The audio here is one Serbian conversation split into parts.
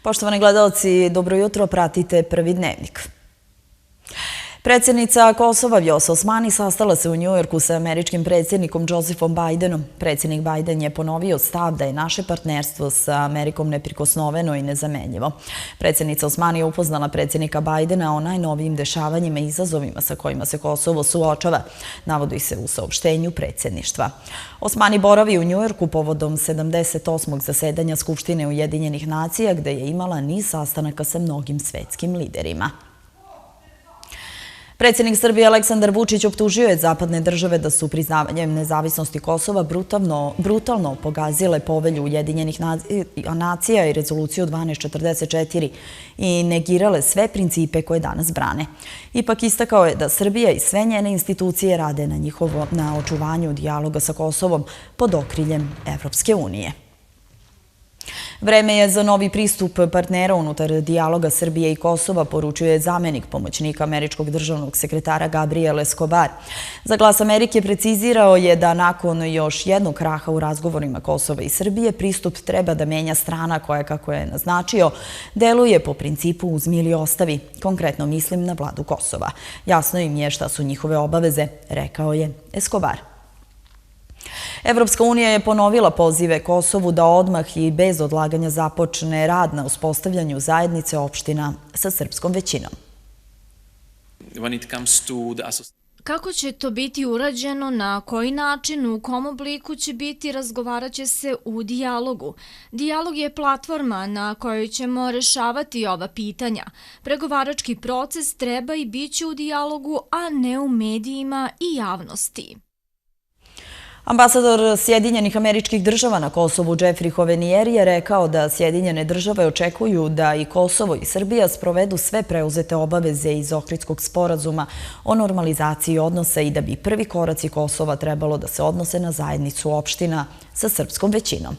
Poštovani gledalci, dobro jutro, pratite Prvi dnevnik. Predsjednica Kosova Vjosa Osmani sastala se u Njujorku sa američkim predsjednikom Josephom Bidenom. Predsjednik Biden je ponovio stav da je naše partnerstvo sa Amerikom neprikosnoveno i nezamenljivo. Predsjednica Osmani je upoznala predsjednika Bidena o najnovijim dešavanjima i izazovima sa kojima se Kosovo suočava, navodi se u saopštenju predsjedništva. Osmani boravi u Njujorku povodom 78. zasedanja Skupštine Ujedinjenih nacija, gde je imala niz sastanaka sa mnogim svetskim liderima. Predsjednik Srbije Aleksandar Vučić optužio je zapadne države da su priznavanjem nezavisnosti Kosova brutalno pogazile povelju Ujedinjenih nacija i rezoluciju 1244 i negirale sve principe koje danas brane. Ipak istakao je da Srbija i sve njene institucije rade na očuvanju dijaloga sa Kosovom pod okriljem Evropske unije. Vreme je za novi pristup partnera unutar dijaloga Srbije i Kosova, poručuje zamenik pomoćnika američkog državnog sekretara Gabriel Escobar. Za Glas Amerike precizirao je da nakon još jednog kraha u razgovorima Kosova i Srbije pristup treba da menja strana koja, kako je naznačio, deluje po principu uzmi ili ostavi. Konkretno mislim na vladu Kosova. Jasno im je šta su njihove obaveze, rekao je Escobar. Evropska unija je ponovila pozive Kosovu da odmah i bez odlaganja započne rad na uspostavljanju zajednice opština sa srpskom većinom. Kako će to biti urađeno, na koji način, u kom obliku će biti, razgovarat će se u dijalogu. Dijalog je platforma na kojoj ćemo rešavati ova pitanja. Pregovarački proces treba i bit će u dijalogu, a ne u medijima i javnosti. Ambasador Sjedinjenih Američkih Država na Kosovu Jeffrey Hovenier je rekao da Sjedinjene države očekuju da i Kosovo i Srbija sprovedu sve preuzete obaveze iz Ohridskog sporazuma o normalizaciji odnosa i da bi prvi koraci Kosova trebalo da se odnose na zajednicu opština sa srpskom većinom.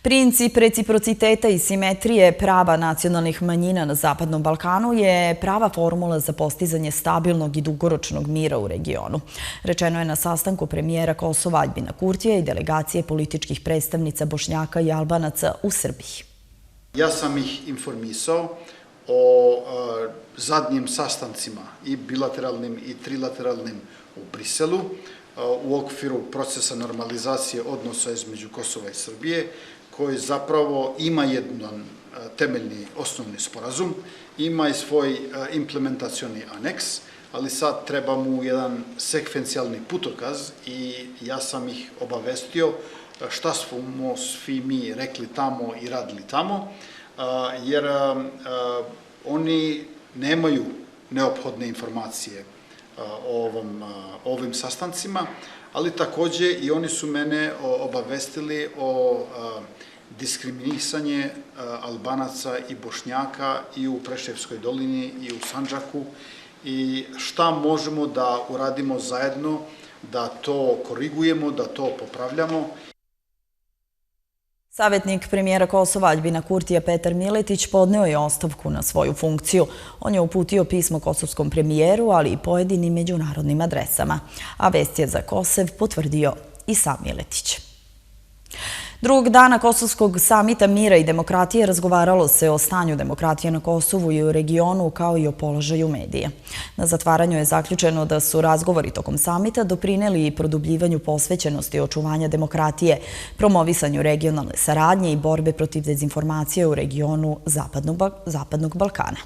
Princip reciprociteta i simetrije prava nacionalnih manjina na Zapadnom Balkanu je prava formula za postizanje stabilnog i dugoročnog mira u regionu. Rečeno je na sastanku premijera Kosova Aljbina Kurtija i delegacije političkih predstavnica Bošnjaka i Albanaca u Srbiji. Ja sam ih informisao o zadnjim sastancima i bilateralnim i trilateralnim u Briselu u okviru procesa normalizacije odnosa između Kosova i Srbije, koji zapravo ima jedan temeljni osnovni sporazum, ima i svoj implementacioni aneks, ali sad treba mu jedan sekvencijalni putokaz i ja sam ih obavestio šta smo svi mi rekli tamo i radili tamo, jer oni nemaju neophodne informacije o ovim sastancima, ali takođe i oni su mene obavestili o diskriminisanje Albanaca i Bošnjaka i u Preševskoj dolini i u Sandžaku i šta možemo da uradimo zajedno, da to korigujemo, da to popravljamo. Savjetnik premijera Kosova Aljbina Kurtija Petar Miletić podneo je ostavku na svoju funkciju. On je uputio pismo kosovskom premijeru, ali i pojedinim međunarodnim adresama. A vest je za Kosev potvrdio i sam Miletić. Drugog dana Kosovskog samita mira i demokratije razgovaralo se o stanju demokratije na Kosovu i u regionu kao i o položaju medija. Na zatvaranju je zaključeno da su razgovori tokom samita doprineli i produbljivanju posvećenosti očuvanja demokratije, promovisanju regionalne saradnje i borbe protiv dezinformacije u regionu Zapadnog Balkana.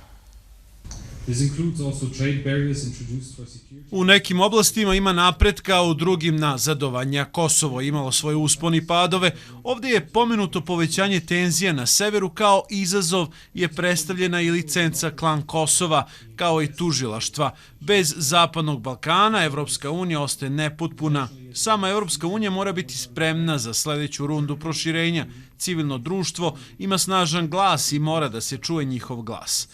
U nekim oblastima ima napretka, u drugim nazadovanja. Kosovo je imalo svoje uspone i padove. Ovdje je pomenuto povećanje tenzija na severu, kao izazov je predstavljena i licenca Klan Kosova, kao i tužilaštva. Bez Zapadnog Balkana Evropska unija ostaje nepotpuna. Sama Evropska unija mora biti spremna za sljedeću rundu proširenja. civilno društvo ima snažan glas i mora da se čuje njihov glas.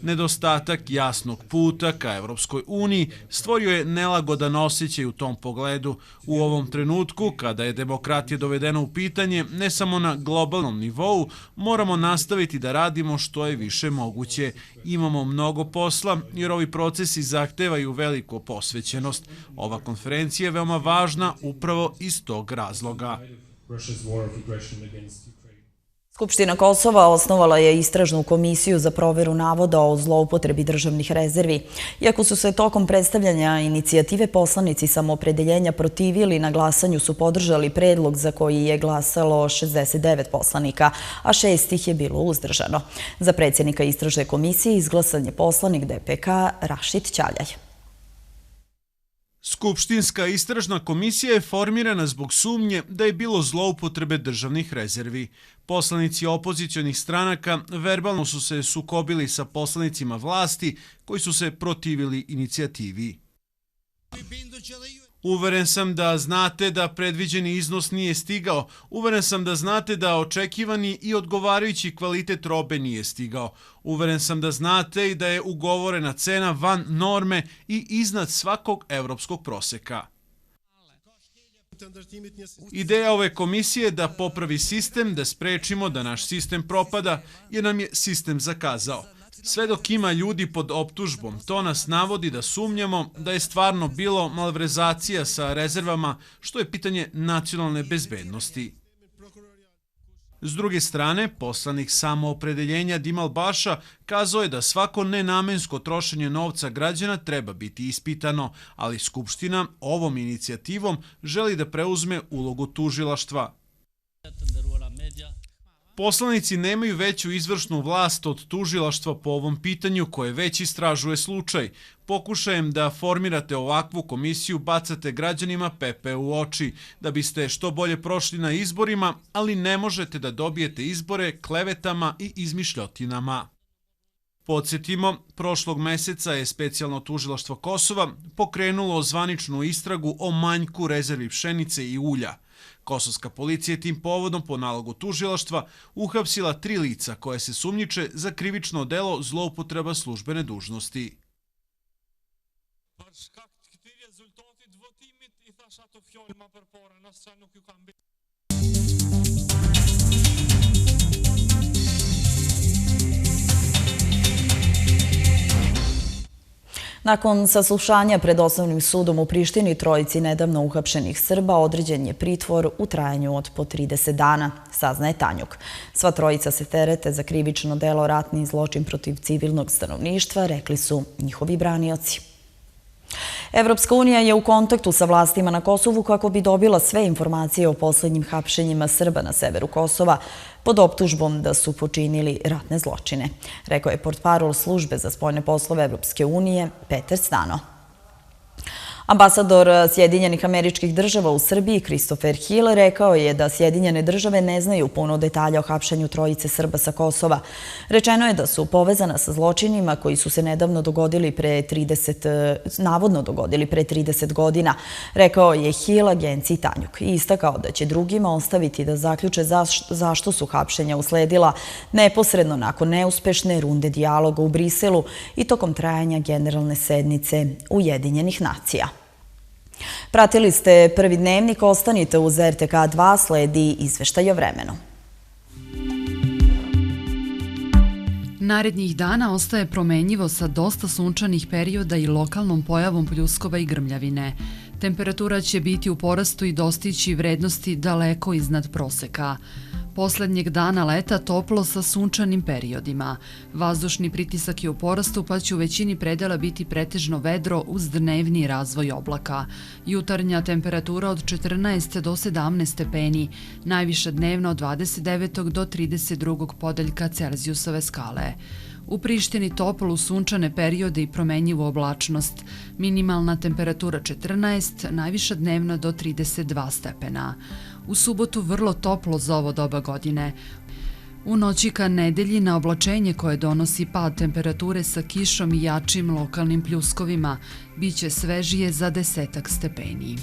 Nedostatak jasnog puta ka Evropskoj uniji stvorio je nelagodan osjećaj u tom pogledu. U ovom trenutku, kada je demokratija dovedena u pitanje, ne samo na globalnom nivou, moramo nastaviti da radimo što je više moguće. Imamo mnogo posla, jer ovi procesi zahtevaju veliku posvećenost. Ova konferencija je veoma važna upravo iz tog razloga. Skupština Kosova osnovala je istražnu komisiju za proveru navoda o zloupotrebi državnih rezervi. Iako su se tokom predstavljanja inicijative poslanici Samoopredeljenja protivili, na glasanju su podržali predlog za koji je glasalo 69 poslanika, a 6 ih je bilo uzdržano. Za predsjednika istražne komisije izglasan je poslanik DPK Rašid Ćaljaj. Skupštinska istražna komisija je formirana zbog sumnje da je bilo zloupotrebe državnih rezervi. Poslanici opozicionih stranaka verbalno su se sukobili sa poslanicima vlasti koji su se protivili inicijativi. Uveren sam da znate da predviđeni iznos nije stigao. Uveren sam da znate da očekivani i odgovarajući kvalitet robe nije stigao. Uveren sam da znate i da je ugovorena cena van norme i iznad svakog evropskog proseka. Ideja ove komisije je da popravi sistem, da sprečimo da naš sistem propada, jer nam je sistem zakazao. Sve dok ima ljudi pod optužbom, to nas navodi da sumnjamo da je stvarno bilo malverzacija sa rezervama, što je pitanje nacionalne bezbednosti. S druge strane, poslanik Samoopredeljenja Dimal Baša kazao je da svako nenamensko trošenje novca građana treba biti ispitano, ali Skupština ovom inicijativom želi da preuzme ulogu tužilaštva. Poslanici nemaju veću izvršnu vlast od tužilaštva po ovom pitanju koje već istražuje slučaj. Pokušajem da formirate ovakvu komisiju bacate građanima pepe u oči, da biste što bolje prošli na izborima, ali ne možete da dobijete izbore klevetama i izmišljotinama. Podsjetimo, prošlog meseca je specijalno tužilaštvo Kosova pokrenulo zvaničnu istragu o manjku rezervi pšenice i ulja. Kosovska policija je tim povodom po nalogu tužilaštva uhapsila 3 lica koje se sumnjiče za krivično delo zloupotreba službene dužnosti. Nakon saslušanja pred Osnovnim sudom u Prištini, trojici nedavno uhapšenih Srba određen je pritvor u trajanju od po 30 dana, saznaje Tanjug. Sva trojica se terete za krivično delo ratni zločin protiv civilnog stanovništva, rekli su njihovi branioci. Evropska unija je u kontaktu sa vlastima na Kosovu kako bi dobila sve informacije o posljednjim hapšenjima Srba na severu Kosova pod optužbom da su počinili ratne zločine, rekao je portparol službe za spoljne poslove Evropske unije Peter Stano. Ambasador Sjedinjenih Američkih Država u Srbiji Christopher Hill rekao je da Sjedinjene Države ne znaju puno detalja o hapšenju trojice Srba sa Kosova. Rečeno je da su povezana sa zločinima koji su se navodno dogodili pre 30 godina, rekao je Hill agenciji Tanjug i istakao da će drugima ostaviti da zaključe zašto su hapšenja usledila neposredno nakon neuspešne runde dijaloga u Briselu i tokom trajanja generalne sednice Ujedinjenih nacija. Pratili ste Prvi dnevnik, ostanite uz RTK 2, sledi izveštaj o vremenu. Narednih dana ostaje promenjivo sa dosta sunčanih perioda i lokalnom pojavom pljuskova i grmljavine. Temperatura će biti u porastu i dostići vrednosti daleko iznad proseka. Poslednjeg dana leta toplo sa sunčanim periodima. Vazdušni pritisak je u porastu pa će u većini predela biti pretežno vedro uz dnevni razvoj oblaka. Jutarnja temperatura od 14 do 17 stepeni, najviša dnevno od 29. do 32. podeljka Celzijusove skale. U Prištini toplu sunčane periode i promenjivu oblačnost. Minimalna temperatura 14, najviša dnevno do 32 stepena. U subotu vrlo toplo za ovo doba godine. U noći ka nedelji na oblačenje koje donosi pad temperature sa kišom i jačim lokalnim pljuskovima biće svežije za 10 stepeni.